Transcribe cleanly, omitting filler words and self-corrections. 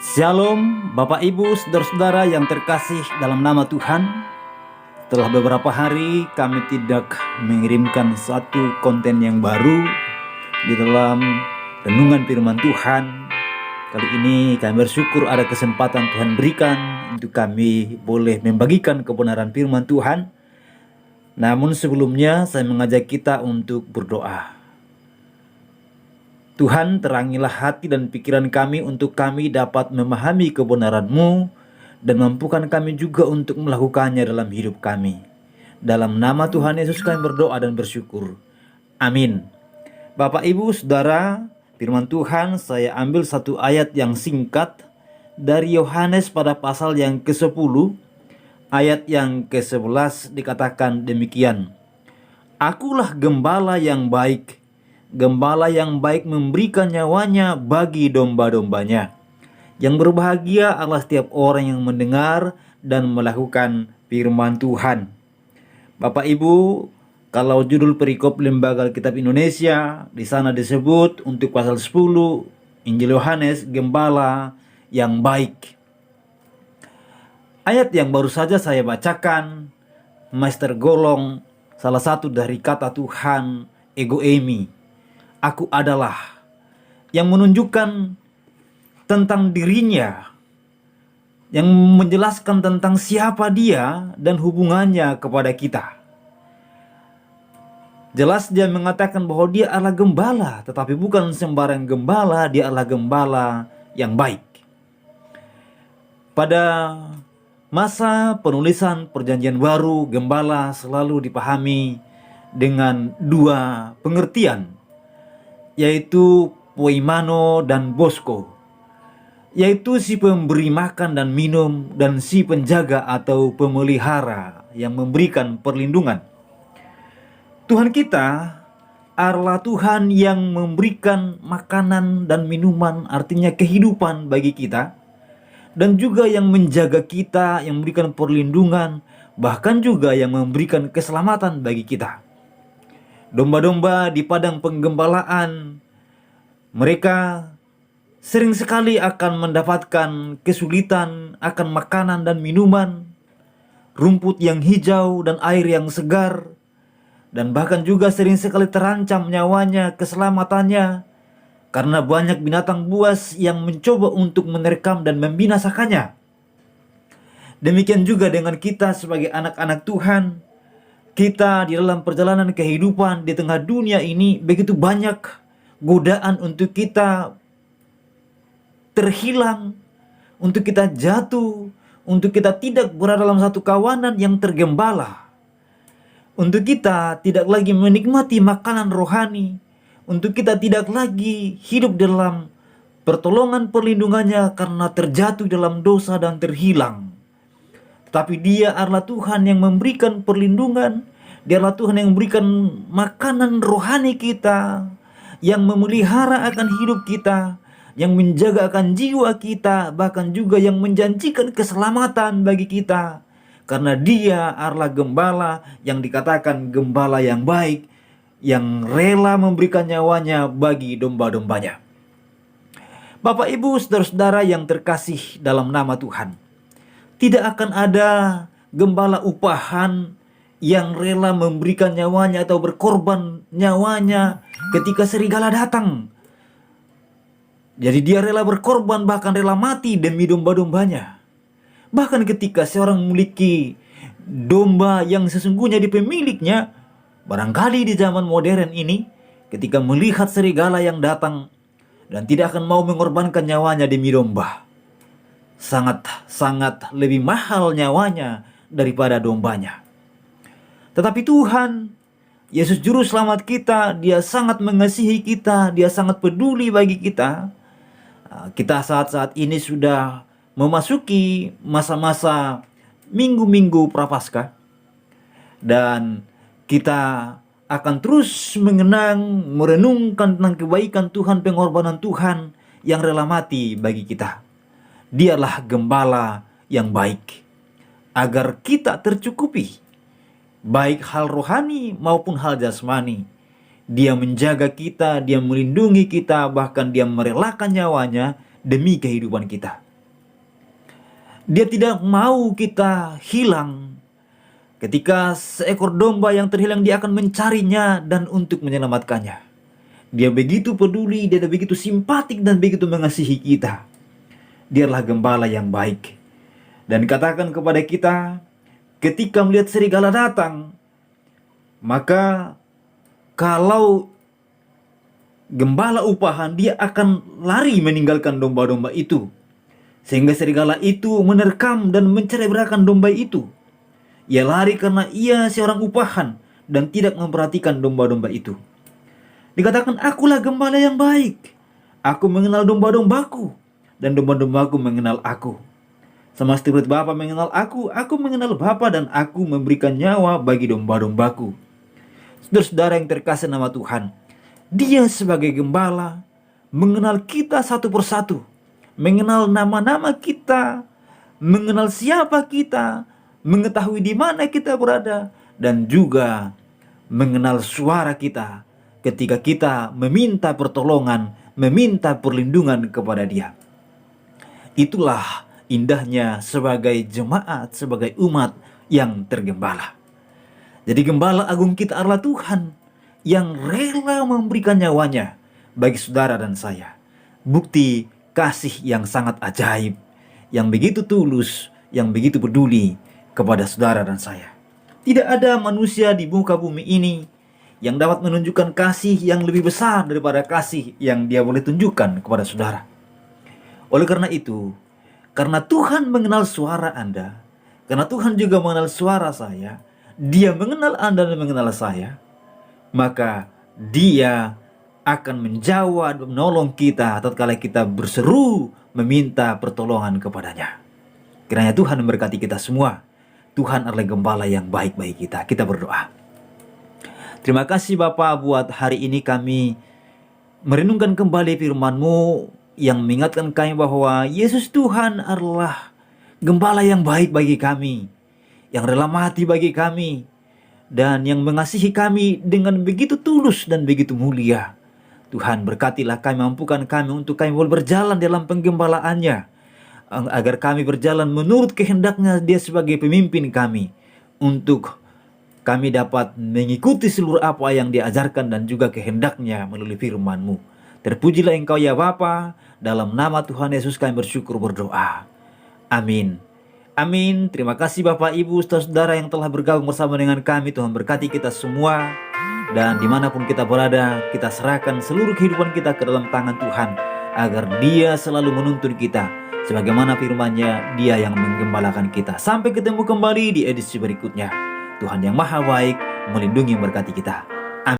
Shalom Bapak Ibu Saudara-saudara yang terkasih dalam nama Tuhan. Setelah beberapa hari kami tidak mengirimkan satu konten yang baru di dalam renungan firman Tuhan. Kali ini kami bersyukur ada kesempatan Tuhan berikan untuk kami boleh membagikan kebenaran firman Tuhan. Namun sebelumnya saya mengajak kita untuk berdoa. Tuhan, terangilah hati dan pikiran kami untuk kami dapat memahami kebenaran-Mu dan mampukan kami juga untuk melakukannya dalam hidup kami. Dalam nama Tuhan Yesus kami berdoa dan bersyukur. Amin. Bapak Ibu Saudara, firman Tuhan saya ambil satu ayat yang singkat dari Yohanes pada pasal yang ke-10, ayat yang ke-11 dikatakan demikian. Akulah gembala yang baik. Gembala yang baik memberikan nyawanya bagi domba-dombanya. Yang berbahagia adalah setiap orang yang mendengar dan melakukan firman Tuhan. Bapak Ibu, kalau judul perikop Lembaga Alkitab Indonesia, di sana disebut untuk pasal 10 Injil Yohanes, gembala yang baik. Ayat yang baru saja saya bacakan, Master Golong, salah satu dari kata Tuhan, ego eimi. Aku adalah, yang menunjukkan tentang dirinya, yang menjelaskan tentang siapa dia dan hubungannya kepada kita. Jelas dia mengatakan bahwa dia adalah gembala, tetapi bukan sembarang gembala, dia adalah gembala yang baik. Pada masa penulisan Perjanjian Baru, gembala selalu dipahami dengan dua pengertian, yaitu poimano dan bosko, yaitu si pemberi makan dan minum dan si penjaga atau pemelihara yang memberikan perlindungan. Tuhan kita adalah Tuhan yang memberikan makanan dan minuman, artinya kehidupan bagi kita, dan juga yang menjaga kita, yang memberikan perlindungan, bahkan juga yang memberikan keselamatan bagi kita. Domba-domba di padang penggembalaan, mereka sering sekali akan mendapatkan kesulitan akan makanan dan minuman, rumput yang hijau dan air yang segar, dan bahkan juga sering sekali terancam nyawanya, keselamatannya, karena banyak binatang buas yang mencoba untuk menerkam dan membinasakannya. Demikian juga dengan kita sebagai anak-anak Tuhan. Kita di dalam perjalanan kehidupan di tengah dunia ini begitu banyak godaan untuk kita terhilang, untuk kita jatuh, untuk kita tidak berada dalam satu kawanan yang tergembala, untuk kita tidak lagi menikmati makanan rohani, untuk kita tidak lagi hidup dalam pertolongan perlindungannya karena terjatuh dalam dosa dan terhilang. Tapi dia adalah Tuhan yang memberikan perlindungan. Dia adalah Tuhan yang memberikan makanan rohani kita, yang memelihara akan hidup kita, yang menjaga akan jiwa kita, bahkan juga yang menjanjikan keselamatan bagi kita. Karena dia adalah gembala yang dikatakan gembala yang baik, yang rela memberikan nyawanya bagi domba-dombanya. Bapak Ibu Saudara-saudara yang terkasih dalam nama Tuhan, tidak akan ada gembala upahan yang rela memberikan nyawanya atau berkorban nyawanya ketika serigala datang. Jadi dia rela berkorban, bahkan rela mati demi domba-dombanya. Bahkan ketika seorang memiliki domba yang sesungguhnya di pemiliknya, barangkali di zaman modern ini, ketika melihat serigala yang datang dan tidak akan mau mengorbankan nyawanya demi domba, sangat lebih mahal nyawanya daripada dombanya. Tetapi Tuhan Yesus Juru Selamat kita, dia sangat mengasihi kita, dia sangat peduli bagi kita. Kita saat-saat ini sudah memasuki masa-masa minggu-minggu Prapaskah, dan kita akan terus mengenang, merenungkan tentang kebaikan Tuhan, pengorbanan Tuhan yang rela mati bagi kita. Dialah gembala yang baik, agar kita tercukupi, baik hal rohani maupun hal jasmani. Dia menjaga kita, dia melindungi kita, bahkan dia merelakan nyawanya demi kehidupan kita. Dia tidak mau kita hilang. Ketika seekor domba yang terhilang, dia akan mencarinya dan untuk menyelamatkannya. Dia begitu peduli, dia begitu simpatik dan begitu mengasihi kita. Dialah gembala yang baik. Dan katakan kepada kita, ketika melihat serigala datang, maka kalau gembala upahan, dia akan lari meninggalkan domba-domba itu. Sehingga serigala itu menerkam dan mencerai-berakan domba itu. Ia lari karena ia seorang upahan dan tidak memperhatikan domba-domba itu. Dikatakan, akulah gembala yang baik. Aku mengenal domba-dombaku dan domba-dombaku mengenal aku. Sama seperti Bapa mengenal aku mengenal Bapa dan aku memberikan nyawa bagi domba-dombaku. Saudara-saudara yang terkasih nama Tuhan, Dia sebagai gembala mengenal kita satu persatu, mengenal nama-nama kita, mengenal siapa kita, mengetahui di mana kita berada, dan juga mengenal suara kita ketika kita meminta pertolongan, meminta perlindungan kepada Dia. Itulah indahnya sebagai jemaat, sebagai umat yang tergembala. Jadi gembala agung kita adalah Tuhan yang rela memberikan nyawanya bagi saudara dan saya. Bukti kasih yang sangat ajaib, yang begitu tulus, yang begitu peduli kepada saudara dan saya. Tidak ada manusia di muka bumi ini yang dapat menunjukkan kasih yang lebih besar daripada kasih yang dia boleh tunjukkan kepada saudara. Oleh karena itu, karena Tuhan mengenal suara Anda, karena Tuhan juga mengenal suara saya, Dia mengenal Anda dan mengenal saya, maka Dia akan menjawab, menolong kita tatkala kita berseru meminta pertolongan kepadanya. Kiranya Tuhan memberkati kita semua. Tuhan adalah gembala yang baik bagi kita. Kita berdoa. Terima kasih Bapa, buat hari ini kami merenungkan kembali firman-Mu yang mengingatkan kami bahwa Yesus Tuhan adalah gembala yang baik bagi kami, yang rela mati bagi kami, dan yang mengasihi kami dengan begitu tulus dan begitu mulia. Tuhan, berkatilah kami, mampukan kami untuk kami boleh berjalan dalam penggembalaannya, agar kami berjalan menurut kehendaknya Dia sebagai pemimpin kami, untuk kami dapat mengikuti seluruh apa yang diajarkan dan juga kehendaknya melalui firman-Mu. Terpujilah Engkau ya Bapa, dalam nama Tuhan Yesus kami bersyukur berdoa. Amin. Amin. Terima kasih Bapak Ibu saudara yang telah bergabung bersama dengan kami. Tuhan berkati kita semua. Dan dimanapun kita berada, kita serahkan seluruh kehidupan kita ke dalam tangan Tuhan, agar Dia selalu menuntun kita. Sebagaimana firman-Nya, Dia yang menggembalakan kita. Sampai ketemu kembali di edisi berikutnya. Tuhan yang Maha Baik melindungi dan memberkati kita.